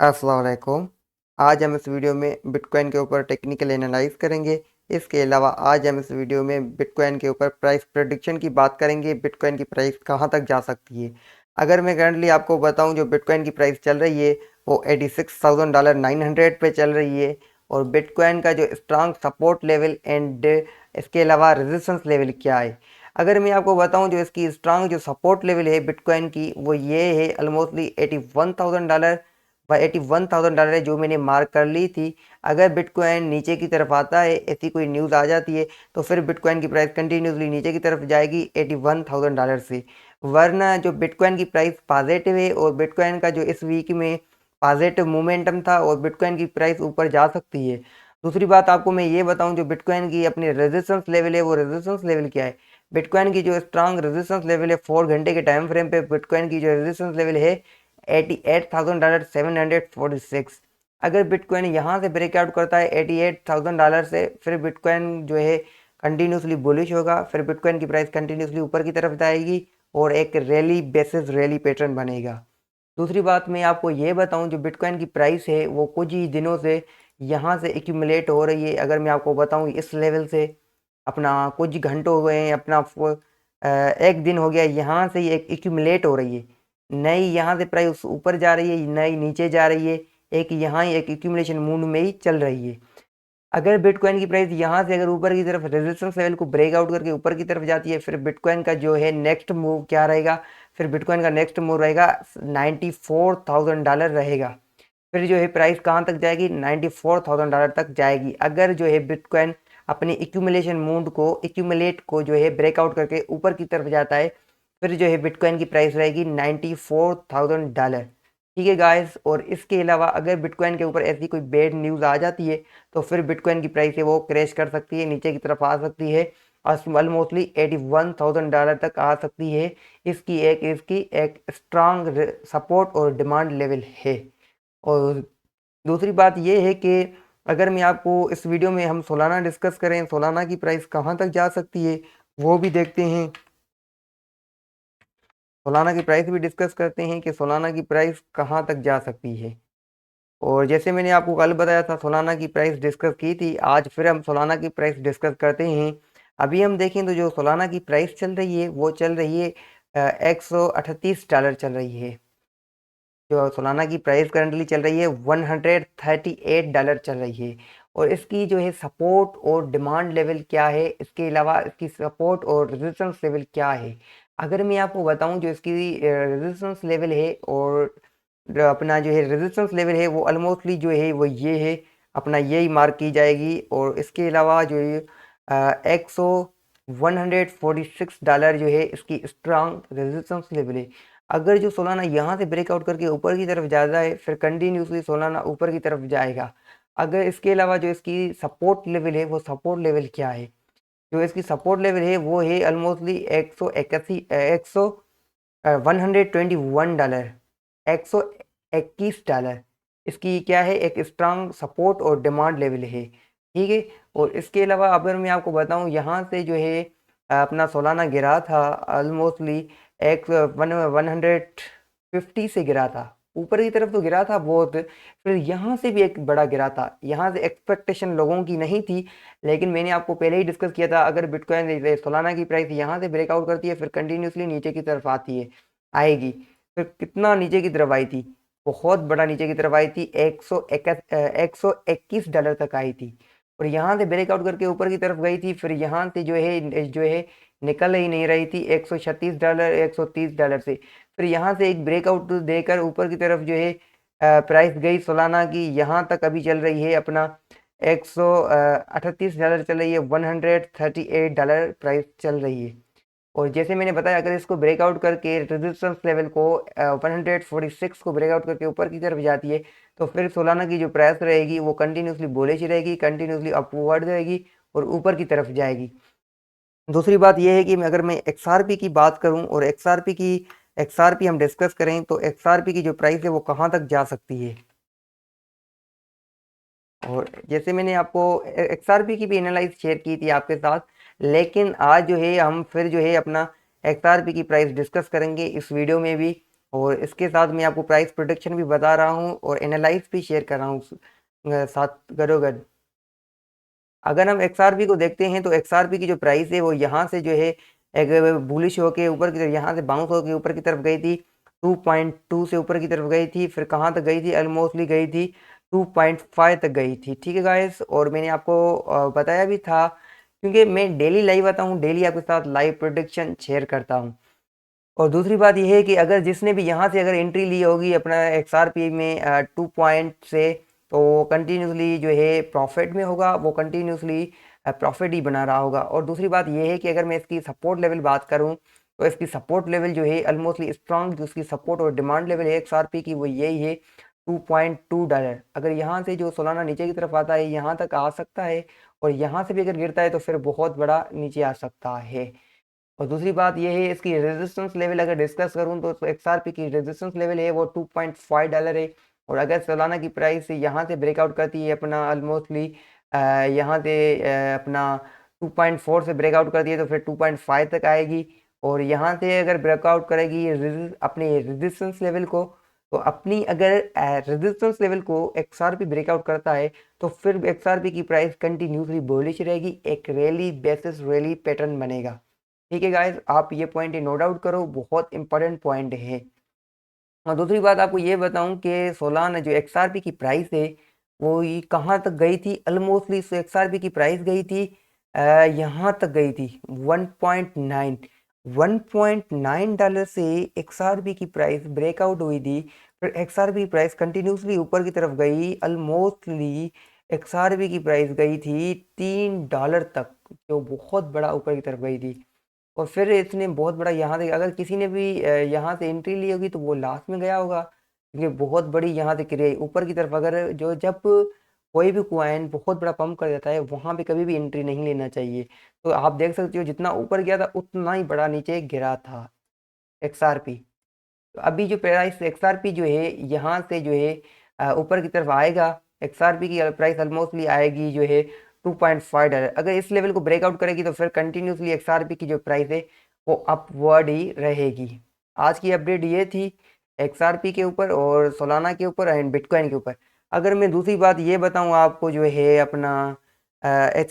अस्सलाम वालेकुम। आज हम इस वीडियो में बिटकॉइन के ऊपर टेक्निकल एनालाइज करेंगे। इसके अलावा आज हम इस वीडियो में बिटकॉइन के ऊपर प्राइस प्रेडिक्शन की बात करेंगे। बिटकॉइन की प्राइस कहां तक जा सकती है। अगर मैं करंटली आपको बताऊं, जो बिटकॉइन की प्राइस चल रही है वो $86,900 पे चल रही है। और बिटकॉइन का जो स्ट्रांग सपोर्ट लेवल एंड इसके अलावा रेजिस्टेंस लेवल क्या है। अगर मैं आपको बताऊं, जो इसकी स्ट्रांग जो सपोर्ट लेवल है बिटकॉइन की, वो ये है ऑलमोस्टली $81,000 वह $81,000 है, जो मैंने मार्क कर ली थी। अगर बिटकॉइन नीचे की तरफ आता है, ऐसी कोई न्यूज़ आ जाती है, तो फिर बिटकॉइन की प्राइस कंटिन्यूसली नीचे की तरफ जाएगी $81,000 से। वरना जो बिटकॉइन की प्राइस पॉजिटिव है और बिटकॉइन का जो इस वीक में पॉजिटिव मोमेंटम था और बिटकॉइन की प्राइस ऊपर जा सकती है। दूसरी बात आपको मैं ये बताऊं, जो बिटकॉइन की अपनी रेजिस्टेंस लेवल है, वो रेजिस्टेंस लेवल क्या है। बिटकॉइन की जो स्ट्रांग रेजिस्टेंस लेवल है 4 घंटे के टाइम फ्रेम पे, बिटकॉइन की जो रेजिस्टेंस लेवल है $88,746। अगर बिटकॉइन यहाँ से ब्रेकआउट करता है $88,000 से, फिर बिटकॉइन जो है कंटिन्यूसली बुलिश होगा। फिर बिटकॉइन की प्राइस कंटिन्यूसली ऊपर की तरफ जाएगी और एक रैली बेसिस रैली पैटर्न बनेगा। दूसरी बात मैं आपको ये बताऊं, जो बिटकॉइन की प्राइस है वो कुछ ही दिनों से यहाँ से एक्यूमुलेट हो रही है। अगर मैं आपको बताऊं, इस लेवल से अपना कुछ घंटे हो गए हैं, अपना एक दिन हो गया, यहाँ से ये एक्यूमुलेट हो रही है। नई यहाँ से प्राइस ऊपर जा रही है, नई नीचे जा रही है। एक यहाँ ही एक एक्यूमुलेशन मूड में ही चल रही है। अगर बिटकॉइन की प्राइस यहाँ से अगर ऊपर की तरफ रेजिस्टेंस लेवल को ब्रेकआउट करके ऊपर की तरफ जाती है, फिर बिटकॉइन का जो है नेक्स्ट मूव क्या रहेगा। फिर बिटकॉइन का नेक्स्ट मूव रहेगा $94,000 रहेगा। फिर जो है प्राइस कहाँ तक जाएगी, $94,000 तक जाएगी। अगर जो है बिटकॉइन अपनी एक्यूमुलेशन मूड को एक्यूमुलेट को जो है ब्रेकआउट करके ऊपर की तरफ जाता है, फिर जो है बिटकॉइन की प्राइस रहेगी $94,000। ठीक है गाइस। और इसके अलावा अगर बिटकॉइन के ऊपर ऐसी कोई बैड न्यूज़ आ जाती है, तो फिर बिटकॉइन की प्राइस है वो क्रैश कर सकती है, नीचे की तरफ आ सकती है और ऑलमोस्टली $81,000 तक आ सकती है। इसकी एक स्ट्रांग सपोर्ट और डिमांड लेवल है। और दूसरी बात ये है कि अगर मैं आपको इस वीडियो में हम सोलाना डिस्कस करें, सोलाना की प्राइस कहाँ तक जा सकती है वो भी देखते हैं। सोलाना की प्राइस भी डिस्कस करते हैं कि सोलाना की प्राइस कहाँ तक जा सकती है। और जैसे मैंने आपको कल बताया था, सोलाना की प्राइस डिस्कस की थी, आज फिर हम सोलाना की प्राइस डिस्कस करते हैं। अभी हम देखें तो जो सोलाना की प्राइस चल रही है वो चल रही है $138 चल रही है। जो सोलाना की प्राइस करंटली चल रही है $138 चल रही है। और इसकी जो है सपोर्ट और डिमांड लेवल क्या है, इसके अलावा इसकी सपोर्ट और रेजिस्टेंस लेवल क्या है। अगर मैं आपको बताऊं, जो इसकी रेजिस्टेंस लेवल है और जो अपना जो है रेजिस्टेंस लेवल है, वो ऑलमोस्टली जो है वो ये है, अपना यही मार्क की जाएगी। और इसके अलावा जो है एक्सो $146 जो है इसकी स्ट्रांग रेजिस्टेंस लेवल है। अगर जो सोलाना यहाँ से ब्रेकआउट करके ऊपर की तरफ जाता है, फिर कंटिन्यूसली सोलाना ऊपर की तरफ जाएगा। अगर इसके अलावा जो इसकी सपोर्ट लेवल है, वो सपोर्ट लेवल क्या है। जो इसकी सपोर्ट लेवल है वो है ऑलमोस्टली 181 $121, $121। इसकी क्या है, एक स्ट्रांग सपोर्ट और डिमांड लेवल है। ठीक है। और इसके अलावा अगर मैं आपको बताऊं, यहाँ से जो है अपना सोलाना गिरा था ऑलमोस्टली एक 150 से गिरा था। ऊपर की तरफ तो गिरा था बहुत। फिर यहाँ से भी एक बड़ा गिरा था, यहाँ से एक्सपेक्टेशन लोगों की नहीं थी। लेकिन मैंने आपको पहले ही डिस्कस किया था, अगर बिटकॉइन सोलाना की प्राइस यहाँ से ब्रेकआउट करती है, फिर कंटिन्यूसली नीचे की तरफ आती है, आएगी। फिर कितना नीचे की तरफ आई थी, बहुत बड़ा नीचे की तरफ आई थी, $121 तक आई थी। और यहाँ से ब्रेकआउट करके ऊपर की तरफ गई थी। फिर यहाँ से जो है निकल ही नहीं रही थी $136 $130 से। फिर यहाँ से एक ब्रेकआउट देकर ऊपर की तरफ जो है प्राइस गई सोलाना की, यहाँ तक अभी चल रही है अपना $138 चल रही है, $138 प्राइस चल रही है। और जैसे मैंने बताया, अगर इसको ब्रेकआउट करके रेजिस्टेंस लेवल को 146 को ब्रेकआउट करके ऊपर की तरफ जाती है, तो फिर सोलाना की जो प्राइस रहेगी वो कंटिन्यूसली बुलिश रहेगी, कंटिन्यूसली अपवर्ड रहेगी और ऊपर की तरफ जाएगी। दूसरी बात यह है कि अगर मैं XRP की बात करूं और XRP हम डिस्कस करें, तो XRP की जो प्राइस है वो कहां तक जा सकती है। और जैसे मैंने आपको XRP की भी एनालाइज शेयर की थी आपके साथ, लेकिन आज जो है हम फिर जो है अपना XRP की प्राइस डिस्कस करेंगे इस वीडियो में भी। और इसके साथ मैं आपको प्राइस प्रोडिक्शन भी बता रहा हूँ और एनालाइज भी शेयर कर रहा हूँ साथ गरोगद। अगर हम XRP को देखते हैं तो XRP की जो प्राइस है वो यहाँ से जो है एक बुलिश होके ऊपर की तरफ, यहाँ से बाउंस होके ऊपर की तरफ गई थी, 2.2 से ऊपर की तरफ गई थी, फिर कहाँ तक गई थी, ऑलमोस्टली गई थी 2.5 तक गई थी। ठीक है गाइस, और मैंने आपको बताया भी था, क्योंकि मैं डेली लाइव आता हूँ, डेली आपके साथ लाइव प्रोडिक्शन शेयर करता हूँ। और दूसरी बात यह है कि अगर जिसने भी यहाँ से अगर एंट्री ली होगी अपना XRP में 2 पॉइंट से, तो कंटिन्यूसली जो है प्रॉफिट में होगा, वो कंटिन्यूसली प्रॉफिट ही बना रहा होगा। और दूसरी बात यह है कि अगर मैं इसकी सपोर्ट लेवल बात करूँ तो इसकी सपोर्ट लेवल जो है ऑलमोस्टली स्ट्रॉन्ग, जो उसकी सपोर्ट और डिमांड लेवल है XRP की वो यही है $2.2। अगर यहाँ से जो सोलाना नीचे की तरफ आता है यहाँ तक आ सकता है, और यहाँ से भी अगर गिरता है तो फिर बहुत बड़ा नीचे आ सकता है। और दूसरी बात ये है इसकी रेजिस्टेंस लेवल अगर डिस्कस करूं तो XRP की रेजिस्टेंस लेवल है वो $2.5 है। और अगर सोलाना की प्राइस यहाँ से ब्रेकआउट करती है अपना ऑलमोस्टली यहाँ से अपना 2.4 से ब्रेकआउट करती है तो फिर 2.5 तक आएगी। और यहाँ से अगर ब्रेकआउट करेगी अपने रेजिस्टेंस लेवल को, तो अपनी अगर रेजिस्टेंस लेवल को XRP ब्रेकआउट करता है तो फिर XRP की प्राइस कंटिन्यूसली बुलिश रहेगी, एक रैली बेसिस रैली पैटर्न बनेगा। ठीक है गाइस, आप ये पॉइंट नोट डाउन करो, बहुत इंपॉर्टेंट पॉइंट है। और दूसरी बात आपको ये बताऊं कि सोलाना जो XRP की प्राइस है वो ये कहाँ तक गई थी, ऑलमोस्टली XRP की प्राइस गई थी यहाँ तक गई थी 1.9 $1.9 से XRP की प्राइस ब्रेकआउट हुई थी। फिर XRP की प्राइस कंटिन्यूसली ऊपर की तरफ गई, ऑलमोस्टली XRP की प्राइस गई थी $3 तक, जो बहुत बड़ा ऊपर की तरफ गई थी। और फिर इसने बहुत बड़ा यहाँ से, अगर किसी ने भी यहाँ से एंट्री ली होगी तो वो लास्ट में गया होगा, क्योंकि बहुत बड़ी यहाँ से गिरी ऊपर की तरफ। अगर जो जब कोई भी कॉइन बहुत बड़ा पंप कर देता है वहाँ पे कभी भी एंट्री नहीं लेना चाहिए। तो आप देख सकते हो जितना ऊपर गया था उतना ही बड़ा नीचे गिरा था XRP। तो अभी जो प्राइस XRP जो है यहाँ से जो है ऊपर की तरफ आएगा, XRP की प्राइस ऑलमोस्टली आएगी जो है $2.5। अगर इस लेवल को ब्रेकआउट करेगी तो फिर कंटिन्यूसली XRP की जो प्राइस है वो अपवर्ड ही रहेगी। आज की अपडेट ये थी XRP के ऊपर और सोलाना के ऊपर एंड बिटकॉइन के ऊपर। अगर मैं दूसरी बात ये बताऊँ आपको जो है अपना